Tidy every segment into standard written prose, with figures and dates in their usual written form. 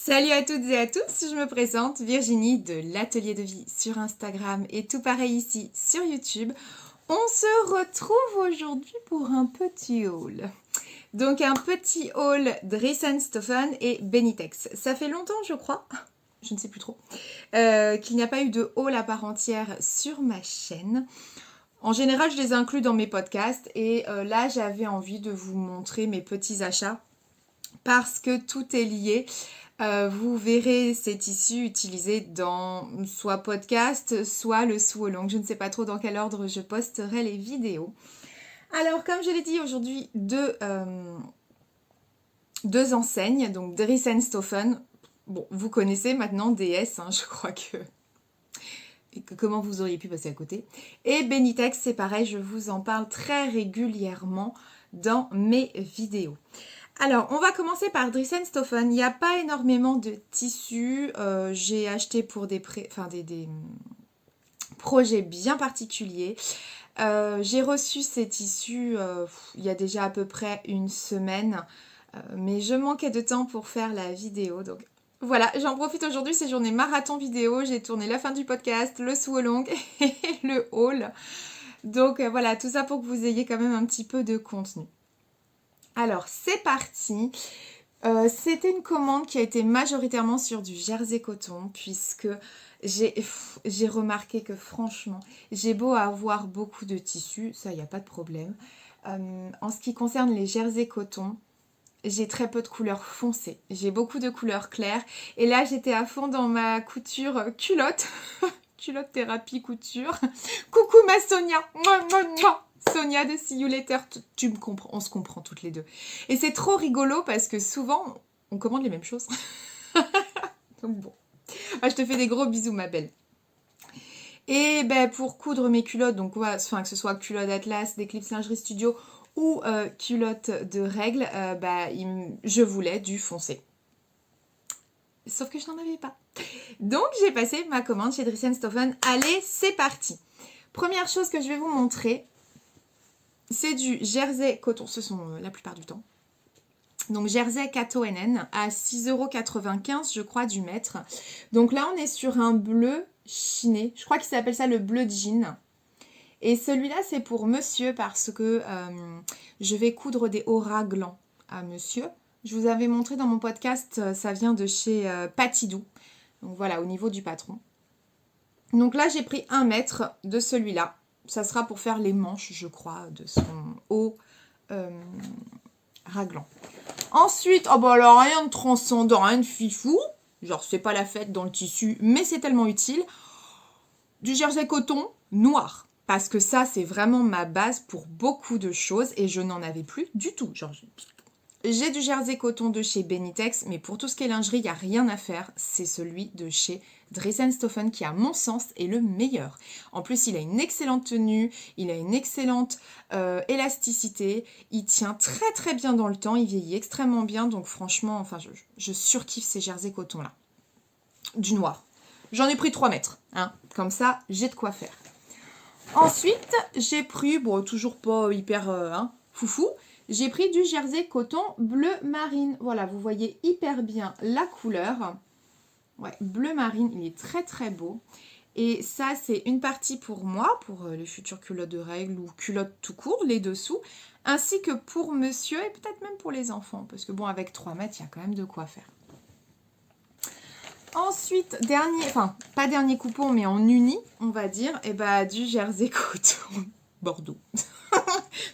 Salut à toutes et à tous, je me présente Virginie de l'Atelier de Vie sur Instagram et tout pareil ici sur YouTube. On se retrouve aujourd'hui pour un petit haul. Donc un petit haul Dries & Stoffen et Benitex. Ça fait longtemps je crois, je ne sais plus trop, qu'il n'y a pas eu de haul à part entière sur ma chaîne. En général je les inclus dans mes podcasts et là j'avais envie de vous montrer mes petits achats parce que tout est lié. Vous verrez ces tissus utilisés dans soit podcast, soit le sew along. Je ne sais pas trop dans quel ordre je posterai les vidéos. Alors, comme je l'ai dit aujourd'hui, deux enseignes, donc Dries & Stoffen. Bon, vous connaissez maintenant DS, hein, je crois que... Comment vous auriez pu passer à côté. Et Benitex, c'est pareil, je vous en parle très régulièrement dans mes vidéos. Alors, on va commencer par Dries & Stoffen. Il n'y a pas énormément de tissus. J'ai acheté pour des projets bien particuliers. J'ai reçu ces tissus il y a déjà à peu près une semaine. Mais je manquais de temps pour faire la vidéo. Donc voilà, j'en profite aujourd'hui. C'est journée marathon vidéo. J'ai tourné la fin du podcast, le sew along et le haul. Donc voilà, tout ça pour que vous ayez quand même un petit peu de contenu. Alors, c'est parti. C'était une commande qui a été majoritairement sur du jersey coton puisque j'ai remarqué que franchement, j'ai beau avoir beaucoup de tissus, ça, il n'y a pas de problème. En ce qui concerne les jersey coton, j'ai très peu de couleurs foncées. J'ai beaucoup de couleurs claires. Et là, j'étais à fond dans ma couture culotte. Culotte thérapie couture. Coucou ma Sonia. Mouah, mouah, mouah. Sonia de See You Later, tu me comprends, on se comprend toutes les deux. Et c'est trop rigolo parce que souvent, on commande les mêmes choses. Donc bon, je te fais des gros bisous ma belle. Et ben, pour coudre mes culottes, donc enfin, que ce soit culotte Atlas, des Clips Lingerie Studio ou culotte de règles, je voulais du foncé. Sauf que je n'en avais pas. Donc j'ai passé ma commande chez Dries & Stoffen. Allez, c'est parti. Première chose que je vais vous montrer, c'est du jersey coton, ce sont la plupart du temps. Donc jersey Kato NN à 6,95 € je crois du mètre. Donc là on est sur un bleu chiné, je crois qu'il s'appelle ça le bleu jean. Et celui-là c'est pour monsieur parce que je vais coudre des hauts raglans à monsieur. Je vous avais montré dans mon podcast, ça vient de chez Patidou. Donc voilà, au niveau du patron. Donc là j'ai pris 1 mètre de celui-là. Ça sera pour faire les manches, je crois, de son haut raglan. Ensuite, oh bah alors rien de transcendant, rien de fifou. Genre c'est pas la fête dans le tissu, mais c'est tellement utile. Du jersey coton noir. Parce que ça, c'est vraiment ma base pour beaucoup de choses et je n'en avais plus du tout. Genre, j'ai du jersey coton de chez Benitex, mais pour tout ce qui est lingerie, il n'y a rien à faire. C'est celui de chez Dries & Stoffen qui, à mon sens, est le meilleur. En plus, il a une excellente tenue, il a une excellente élasticité, il tient très très bien dans le temps, il vieillit extrêmement bien, donc franchement, enfin, je surkiffe ces jersey coton là. Du noir. J'en ai pris 3 mètres, hein. Comme ça, j'ai de quoi faire. Ensuite, j'ai pris, bon, toujours pas hyper foufou, j'ai pris du jersey coton bleu marine. Voilà, vous voyez hyper bien la couleur. Ouais, bleu marine, il est très très beau. Et ça, c'est une partie pour moi, pour les futures culottes de règles ou culottes tout court, les dessous, ainsi que pour monsieur et peut-être même pour les enfants, parce que bon, avec 3 mètres, il y a quand même de quoi faire. Ensuite, pas dernier coupon, mais en uni, on va dire, et du jersey coton Bordeaux.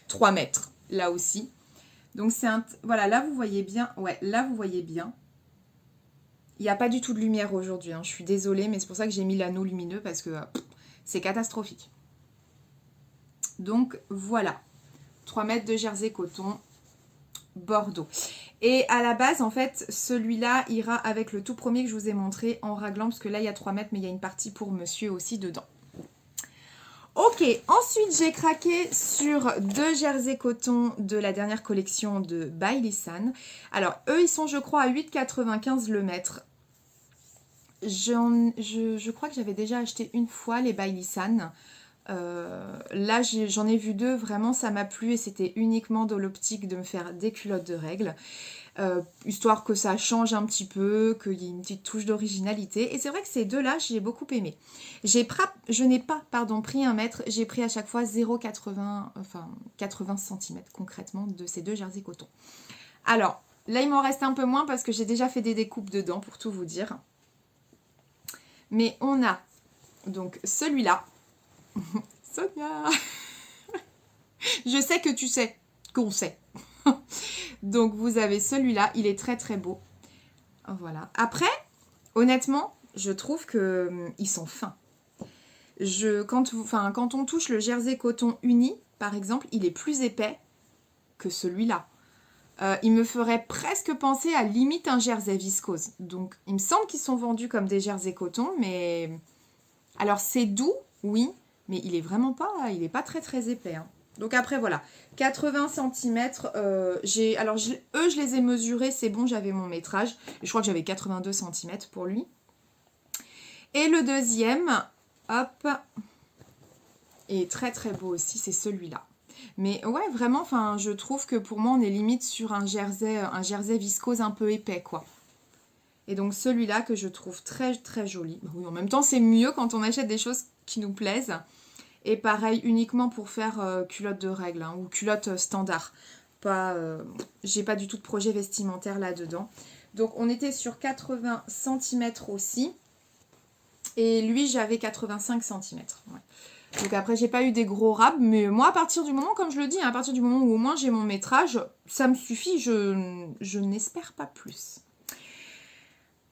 3 mètres, là aussi. Donc c'est voilà, là vous voyez bien, ouais, là vous voyez bien. Il n'y a pas du tout de lumière aujourd'hui, hein. Je suis désolée, mais c'est pour ça que j'ai mis l'anneau lumineux, parce que c'est catastrophique. Donc voilà, 3 mètres de jersey coton Bordeaux. Et à la base, en fait, celui-là ira avec le tout premier que je vous ai montré en raglan, parce que là, il y a 3 mètres, mais il y a une partie pour monsieur aussi dedans. Ok, ensuite, j'ai craqué sur 2 jersey coton de la dernière collection de By Lisan. Alors, eux, ils sont, je crois, à 8,95 le mètre. Je crois que j'avais déjà acheté une fois les By Lisan. Là j'en ai vu 2, vraiment ça m'a plu et c'était uniquement dans l'optique de me faire des culottes de règles. histoire que ça change un petit peu, qu'il y ait une petite touche d'originalité. Et c'est vrai que ces deux-là, j'ai beaucoup aimé. Je n'ai pas, pardon, pris 1 mètre, j'ai pris à chaque fois 0,80, enfin 80 cm concrètement de ces deux jersey coton. Alors, là, il m'en reste un peu moins parce que j'ai déjà fait des découpes dedans, pour tout vous dire. Mais on a donc celui-là. Sonia je sais que tu sais qu'on sait. Donc, vous avez celui-là. Il est très, très beau. Voilà. Après, honnêtement, je trouve qu'ils sont fins. Quand on touche le jersey coton uni, par exemple, il est plus épais que celui-là. Il me ferait presque penser à limite un jersey viscose. Donc, il me semble qu'ils sont vendus comme des jersey coton, mais... Alors, c'est doux, oui, mais il est vraiment pas... Il n'est pas très, très épais. Hein. Donc, après, voilà. 80 cm, eux, je les ai mesurés, c'est bon, j'avais mon métrage. Je crois que j'avais 82 cm pour lui. Et le deuxième, hop, est très, très beau aussi, c'est celui-là. Mais ouais, vraiment, enfin, je trouve que pour moi, on est limite sur un jersey viscose un peu épais, quoi. Et donc celui-là que je trouve très, très joli. Oui, en même temps, c'est mieux quand on achète des choses qui nous plaisent. Et pareil, uniquement pour faire culotte de règle, hein, ou culotte standard. J'ai pas du tout de projet vestimentaire là-dedans. Donc on était sur 80 cm aussi. Et lui, j'avais 85 cm. Ouais. Donc après, j'ai pas eu des gros rabs, mais moi, à partir du moment, comme je le dis, à partir du moment où au moins j'ai mon métrage, ça me suffit, je n'espère pas plus.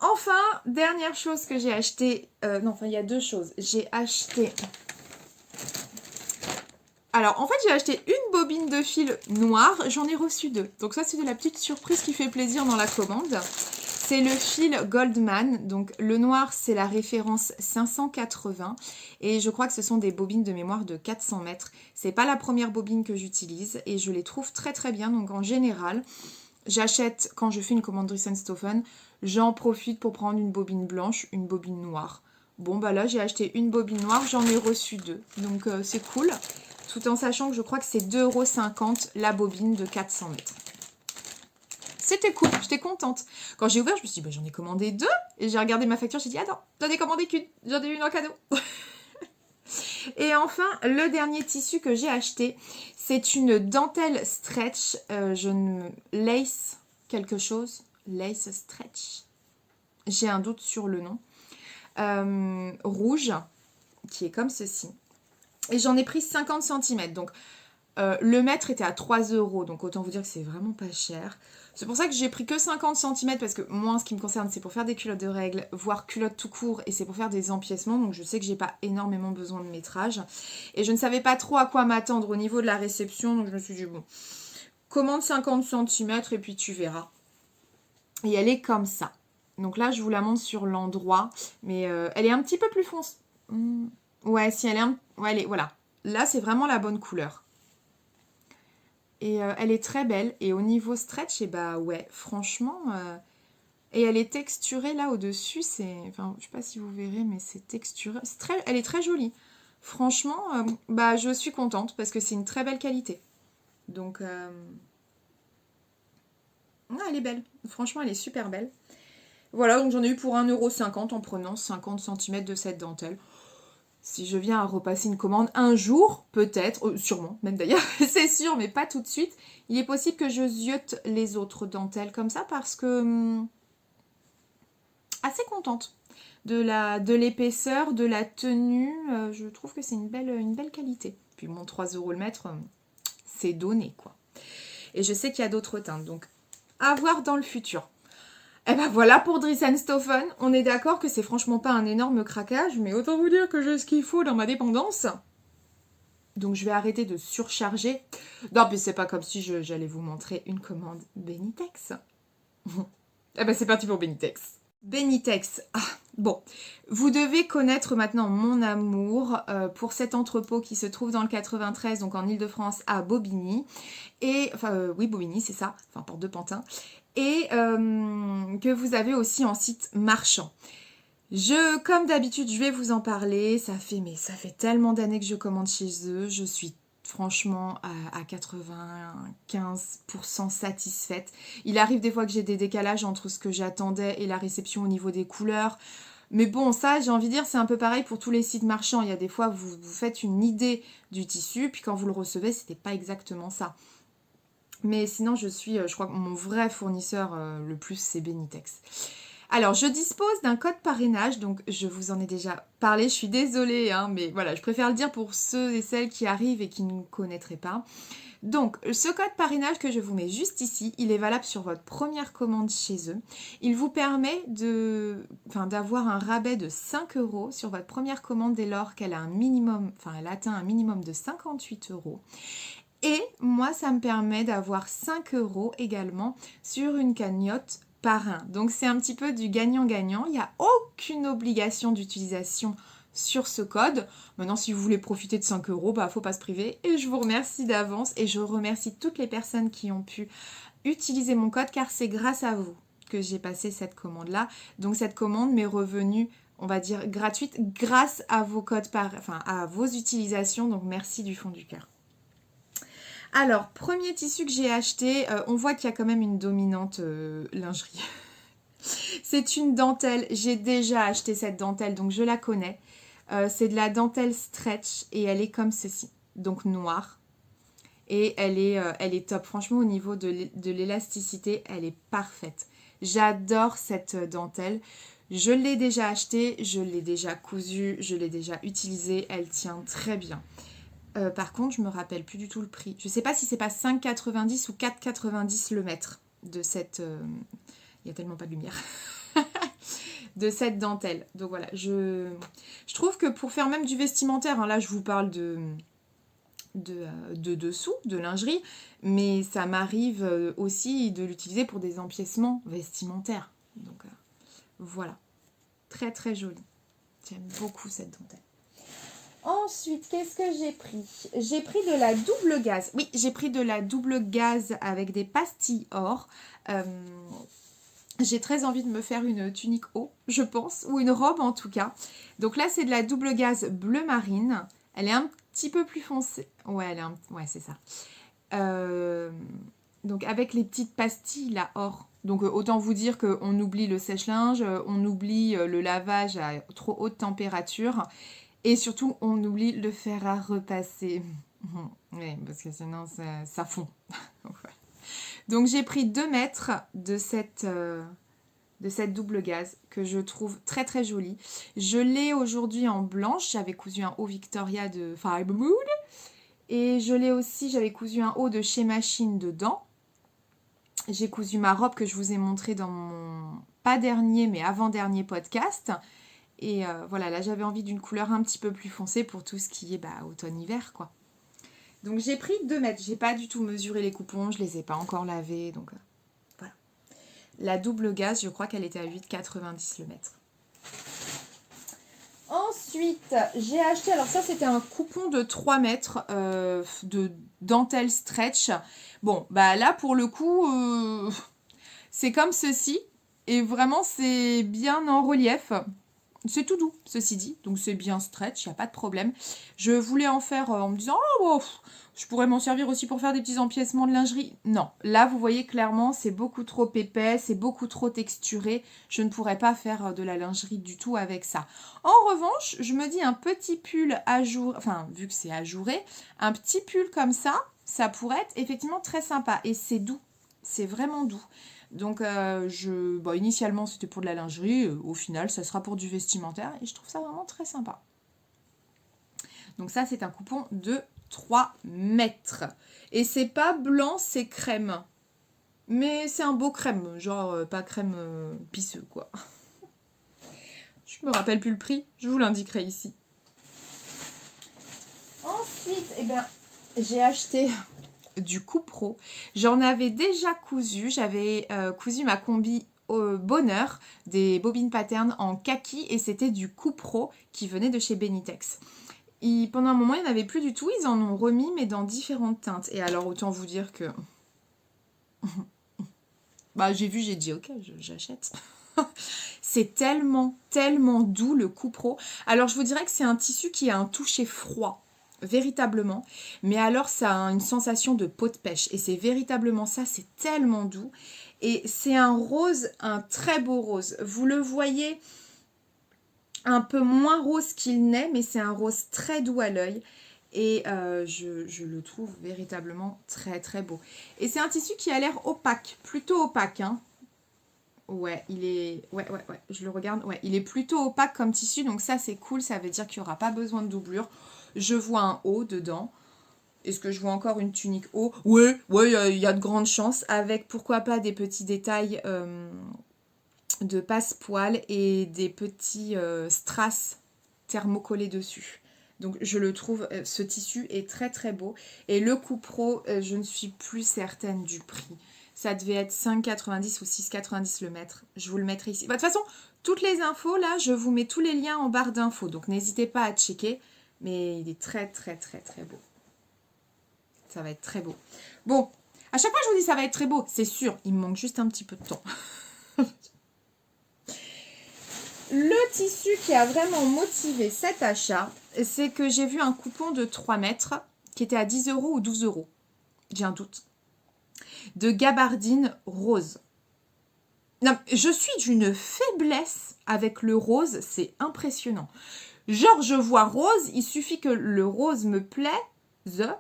Enfin, dernière chose que j'ai acheté, il y a deux choses. J'ai acheté... Alors, en fait, j'ai acheté une bobine de fil noire, j'en ai reçu 2. Donc ça, c'est de la petite surprise qui fait plaisir dans la commande. C'est le fil Goldman, donc le noir c'est la référence 580 et je crois que ce sont des bobines de mémoire de 400 mètres. C'est pas la première bobine que j'utilise et je les trouve très très bien. Donc en général, j'achète quand je fais une commande Dress & Stophen, j'en profite pour prendre une bobine blanche, une bobine noire. Bon bah là j'ai acheté une bobine noire, j'en ai reçu 2, donc c'est cool. Tout en sachant que je crois que c'est 2,50 € la bobine de 400 mètres. C'était cool, j'étais contente. Quand j'ai ouvert, je me suis dit, bah, j'en ai commandé 2. Et j'ai regardé ma facture, j'ai dit, attends, j'en ai commandé qu'une. J'en ai une en cadeau. Et enfin, le dernier tissu que j'ai acheté, c'est une dentelle stretch. Lace quelque chose. Lace stretch. J'ai un doute sur le nom. Rouge, qui est comme ceci. Et j'en ai pris 50 cm. Donc, le mètre était à 3 €. Donc, autant vous dire que c'est vraiment pas cher. C'est pour ça que j'ai pris que 50 cm parce que moi, en ce qui me concerne, c'est pour faire des culottes de règle, voire culottes tout court, et c'est pour faire des empiècements. Donc je sais que j'ai pas énormément besoin de métrage. Et je ne savais pas trop à quoi m'attendre au niveau de la réception. Donc je me suis dit, bon, commande 50 cm et puis tu verras. Et elle est comme ça. Donc là, je vous la montre sur l'endroit. Mais elle est un petit peu plus foncée. Ouais, si elle est ouais, voilà. Là, c'est vraiment la bonne couleur. Et elle est très belle. Et au niveau stretch, et bah ouais, franchement... Et elle est texturée là au-dessus. Enfin, je sais pas si vous verrez, mais c'est texturé. Elle est très jolie. Franchement, bah, je suis contente parce que c'est une très belle qualité. Donc, elle est belle. Franchement, elle est super belle. Voilà, donc j'en ai eu pour 1,50 € en prenant 50 cm de cette dentelle. Si je viens à repasser une commande un jour, peut-être, sûrement, même d'ailleurs, c'est sûr, mais pas tout de suite, il est possible que je ziote les autres dentelles comme ça parce que... assez contente de l'épaisseur, de la tenue, je trouve que c'est une belle qualité. Puis bon, 3 € le mètre, c'est donné, quoi. Et je sais qu'il y a d'autres teintes, donc à voir dans le futur. Et ben voilà pour Dress & Stophen. On est d'accord que c'est franchement pas un énorme craquage, mais autant vous dire que j'ai ce qu'il faut dans ma dépendance. Donc je vais arrêter de surcharger. Non, mais c'est pas comme si j'allais vous montrer une commande Benitex. Eh ben c'est parti pour Benitex. Benitex. Ah, bon, vous devez connaître maintenant mon amour pour cet entrepôt qui se trouve dans le 93, donc en Ile-de-France à Bobigny. Et, oui, Bobigny, c'est ça, enfin, porte de Pantin. Et que vous avez aussi en site marchand. Comme d'habitude, je vais vous en parler. Ça fait tellement d'années que je commande chez eux. Je suis franchement à 95% satisfaite. Il arrive des fois que j'ai des décalages entre ce que j'attendais et la réception au niveau des couleurs. Mais bon, ça, j'ai envie de dire, c'est un peu pareil pour tous les sites marchands. Il y a des fois, vous faites une idée du tissu, puis quand vous le recevez, c'était pas exactement ça. Mais sinon, je crois que mon vrai fournisseur le plus, c'est Benitex. Alors, je dispose d'un code parrainage, donc je vous en ai déjà parlé, je suis désolée, hein, mais voilà, je préfère le dire pour ceux et celles qui arrivent et qui ne connaîtraient pas. Donc, ce code parrainage que je vous mets juste ici, il est valable sur votre première commande chez eux. Il vous permet d'avoir un rabais de 5 € sur votre première commande dès lors qu'elle elle atteint un minimum de 58 €. Et moi, ça me permet d'avoir 5 € également sur une cagnotte parrain. Donc, c'est un petit peu du gagnant-gagnant. Il n'y a aucune obligation d'utilisation sur ce code. Maintenant, si vous voulez profiter de 5 €, faut pas se priver. Et je vous remercie d'avance et je remercie toutes les personnes qui ont pu utiliser mon code car c'est grâce à vous que j'ai passé cette commande-là. Donc, cette commande m'est revenue, on va dire, gratuite grâce à vos codes à vos utilisations. Donc, merci du fond du cœur. Alors, premier tissu que j'ai acheté, on voit qu'il y a quand même une dominante lingerie. C'est une dentelle, j'ai déjà acheté cette dentelle, donc je la connais. C'est de la dentelle stretch et elle est comme ceci, donc noire. Et elle est top, franchement au niveau de l'élasticité, elle est parfaite. J'adore cette dentelle. Je l'ai déjà achetée, je l'ai déjà cousue, je l'ai déjà utilisée, elle tient très bien. Par contre, je me rappelle plus du tout le prix. Je sais pas si c'est pas 5,90 ou 4,90 le mètre de cette... Il y a tellement pas de lumière. De cette dentelle. Donc voilà, je trouve que pour faire même du vestimentaire, hein, là je vous parle de dessous, de lingerie, mais ça m'arrive aussi de l'utiliser pour des empiècements vestimentaires. Donc voilà, très très joli. J'aime beaucoup cette dentelle. Ensuite, qu'est-ce que j'ai pris? J'ai pris de la double gaze. Oui, j'ai pris de la double gaze avec des pastilles or. J'ai très envie de me faire une tunique haut, je pense, ou une robe en tout cas. Donc là, c'est de la double gaze bleu marine. Elle est un petit peu plus foncée. Ouais, ouais, c'est ça. Donc avec les petites pastilles là or. Donc autant vous dire qu'on oublie le sèche-linge, on oublie le lavage à trop haute température. Et surtout, on oublie le fer à repasser. Oui, parce que sinon, ça fond. Donc, j'ai pris 2 mètres de cette double gaze que je trouve très, très jolie. Je l'ai aujourd'hui en blanche. J'avais cousu un haut Victoria de Fibre Mood. Et j'avais cousu un haut de chez Machine dedans. J'ai cousu ma robe que je vous ai montrée dans mon, pas dernier, mais avant-dernier podcast. Et voilà, là j'avais envie d'une couleur un petit peu plus foncée pour tout ce qui est automne-hiver quoi. Donc j'ai pris 2 mètres, j'ai pas du tout mesuré les coupons, je les ai pas encore lavés, donc voilà. La double gaze, je crois qu'elle était à 8,90 le mètre. Ensuite, j'ai acheté, alors ça c'était un coupon de 3 mètres de dentelle stretch. Bon, là pour le coup, c'est comme ceci, et vraiment c'est bien en relief. C'est tout doux, ceci dit, donc c'est bien stretch, il n'y a pas de problème. Je voulais en faire en me disant, je pourrais m'en servir aussi pour faire des petits empiècements de lingerie. Non, là vous voyez clairement, c'est beaucoup trop épais, c'est beaucoup trop texturé. Je ne pourrais pas faire de la lingerie du tout avec ça. En revanche, je me dis un petit pull ajouré, enfin vu que c'est ajouré, un petit pull comme ça pourrait être effectivement très sympa. Et c'est doux, c'est vraiment doux. Donc initialement c'était pour de la lingerie, au final ça sera pour du vestimentaire et je trouve ça vraiment très sympa. Donc ça c'est un coupon de 3 mètres. Et c'est pas blanc, c'est crème. Mais c'est un beau crème, genre pas crème pisseux quoi. Je me rappelle plus le prix, je vous l'indiquerai ici. Ensuite, j'ai acheté du Cupro. J'en avais déjà cousu. J'avais cousu ma combi au bonheur des bobines pattern en kaki et c'était du Cupro qui venait de chez Benitex. Pendant un moment, il n'y en avait plus du tout. Ils en ont remis, mais dans différentes teintes. Et alors, autant vous dire que... j'ai vu, j'ai dit, ok, j'achète. C'est tellement, tellement doux, le Cupro. Alors, je vous dirais que c'est un tissu qui a un toucher froid. véritablement. Mais alors, ça a une sensation de peau de pêche. Et c'est véritablement ça, c'est tellement doux. Et c'est un rose, un très beau rose. Vous le voyez un peu moins rose qu'il n'est, mais c'est un rose très doux à l'œil. Et je le trouve véritablement très très beau. Et c'est un tissu qui a l'air opaque, plutôt opaque, hein. Ouais, il est... Ouais, je le regarde. Ouais, il est plutôt opaque comme tissu, donc ça, c'est cool. Ça veut dire qu'il n'y aura pas besoin de doublure. Je vois un haut dedans. Est-ce que je vois encore une tunique haut? Ouais, il y a de grandes chances. Avec, pourquoi pas, des petits détails de passe-poil et des petits strass thermocollés dessus. Donc, je le trouve... ce tissu est très, très beau. Et le Cupro, je ne suis plus certaine du prix. Ça devait être 5,90 ou 6,90 le mètre. Je vous le mettrai ici. Bah, de toute façon, toutes les infos, là, je vous mets tous les liens en barre d'infos. Donc, n'hésitez pas à checker. Mais il est très, très, très, très beau. Ça va être très beau. Bon, à chaque fois, je vous dis ça va être très beau. C'est sûr, il me manque juste un petit peu de temps. Le tissu qui a vraiment motivé cet achat, c'est que j'ai vu un coupon de 3 mètres qui était à 10 € ou 12 €. J'ai un doute. De gabardine rose. Non, je suis d'une faiblesse avec le rose, c'est impressionnant. Genre, je vois rose, il suffit que le rose me plaise,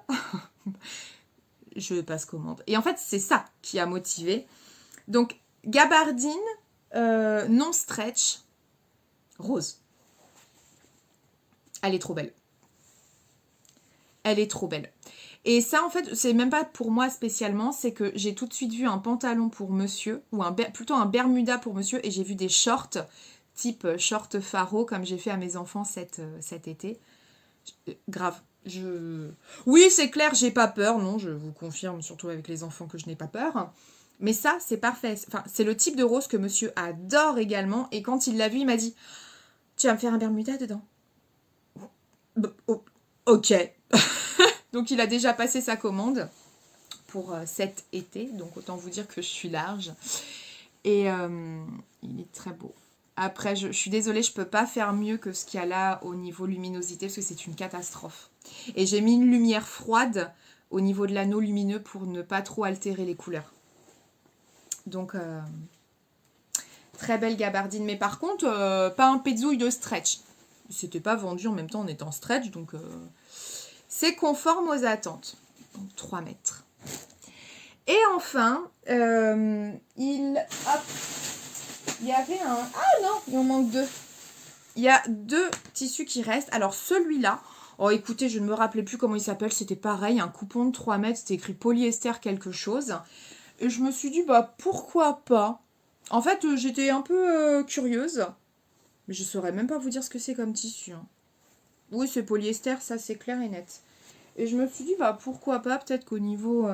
je passe commande. Et en fait, c'est ça qui a motivé. Donc, gabardine, non stretch, rose. Elle est trop belle. Elle est trop belle. Et ça, en fait, c'est même pas pour moi spécialement, c'est que j'ai tout de suite vu un pantalon pour monsieur, ou plutôt un bermuda pour monsieur, et j'ai vu des shorts, type short faro, comme j'ai fait à mes enfants cet été. Grave. Oui, c'est clair, j'ai pas peur, non, je vous confirme, surtout avec les enfants, que je n'ai pas peur. Mais ça, c'est parfait. Enfin, c'est le type de rose que monsieur adore également, et quand il l'a vu, il m'a dit « Tu vas me faire un bermuda dedans ?» Ok. Donc, il a déjà passé sa commande pour cet été. Donc, autant vous dire que je suis large. Et il est très beau. Après, je suis désolée, je ne peux pas faire mieux que ce qu'il y a là au niveau luminosité, parce que c'est une catastrophe. Et j'ai mis une lumière froide au niveau de l'anneau lumineux pour ne pas trop altérer les couleurs. Donc, très belle gabardine. Mais par contre, pas un pézouille de stretch. C'était pas vendu en même temps en étant stretch, donc... c'est conforme aux attentes. Donc 3 mètres. Et enfin, il y avait un... Ah non, il en manque 2. Il y a 2 tissus qui restent. Alors celui-là, oh écoutez, je ne me rappelais plus comment il s'appelle. C'était pareil, un coupon de 3 mètres. C'était écrit polyester quelque chose. Et je me suis dit, bah pourquoi pas. En fait, j'étais un peu curieuse. Mais je ne saurais même pas vous dire ce que c'est comme tissu. Hein. Oui, c'est polyester, ça c'est clair et net. Et je me suis dit, bah pourquoi pas, peut-être qu'au niveau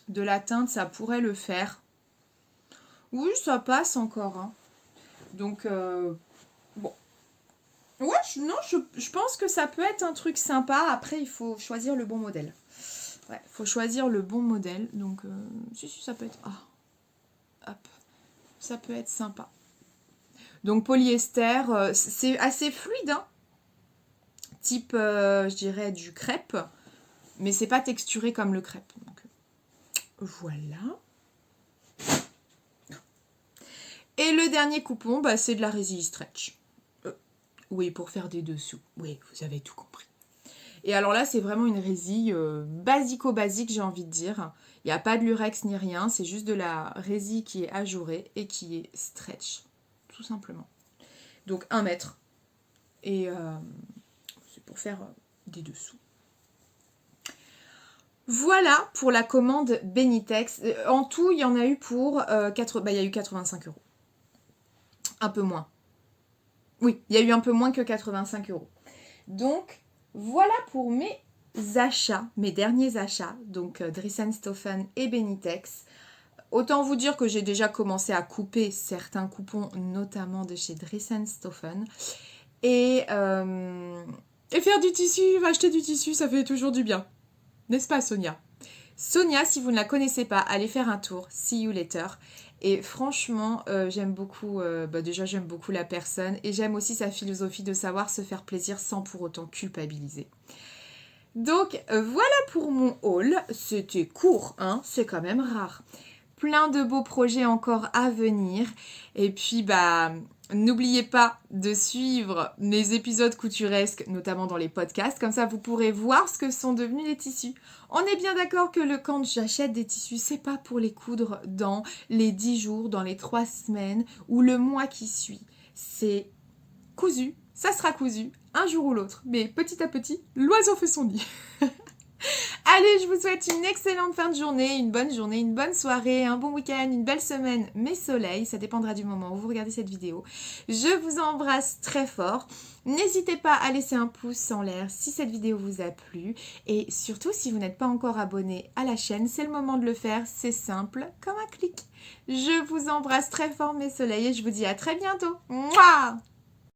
de la teinte, ça pourrait le faire. Oui, ça passe encore. Hein. Donc, bon. Ouais, je pense que ça peut être un truc sympa. Après, il faut choisir le bon modèle. Ouais, il faut choisir le bon modèle. Donc, si, ça peut être... Ah, hop. Ça peut être sympa. Donc, polyester, c'est assez fluide, hein. Type, je dirais, du crêpe. Mais c'est pas texturé comme le crêpe. Donc, voilà. Et le dernier coupon, bah, c'est de la résille stretch. Oui, pour faire des dessous. Oui, vous avez tout compris. Et alors là, c'est vraiment une résille basico-basique, j'ai envie de dire. Il n'y a pas de lurex ni rien. C'est juste de la résille qui est ajourée et qui est stretch. Tout simplement. Donc 1 mètre. Et c'est pour faire des dessous. Voilà pour la commande Benitex. En tout, il y en a eu pour il y a eu 85 €. Un peu moins. Oui, il y a eu un peu moins que 85 €. Donc, voilà pour mes achats, mes derniers achats. Donc, Dries&Stoffen et Benitex. Autant vous dire que j'ai déjà commencé à couper certains coupons, notamment de chez Dries&Stoffen. Et faire du tissu, acheter du tissu, ça fait toujours du bien. N'est-ce pas, Sonia ? Sonia, si vous ne la connaissez pas, allez faire un tour. See you later. Et franchement, j'aime beaucoup, déjà j'aime beaucoup la personne et j'aime aussi sa philosophie de savoir se faire plaisir sans pour autant culpabiliser. Donc voilà pour mon haul, c'était court, hein, c'est quand même rare. Plein de beaux projets encore à venir. Et puis, n'oubliez pas de suivre mes épisodes couturesques, notamment dans les podcasts. Comme ça, vous pourrez voir ce que sont devenus les tissus. On est bien d'accord que quand j'achète des tissus, c'est pas pour les coudre dans les 10 jours, dans les 3 semaines ou le mois qui suit. C'est cousu, ça sera cousu, un jour ou l'autre. Mais petit à petit, l'oiseau fait son nid. Allez, je vous souhaite une excellente fin de journée, une bonne soirée, un bon week-end, une belle semaine, mais soleil, ça dépendra du moment où vous regardez cette vidéo. Je vous embrasse très fort. N'hésitez pas à laisser un pouce en l'air si cette vidéo vous a plu. Et surtout, si vous n'êtes pas encore abonné à la chaîne, c'est le moment de le faire, c'est simple comme un clic. Je vous embrasse très fort mes soleils et je vous dis à très bientôt. Mouah!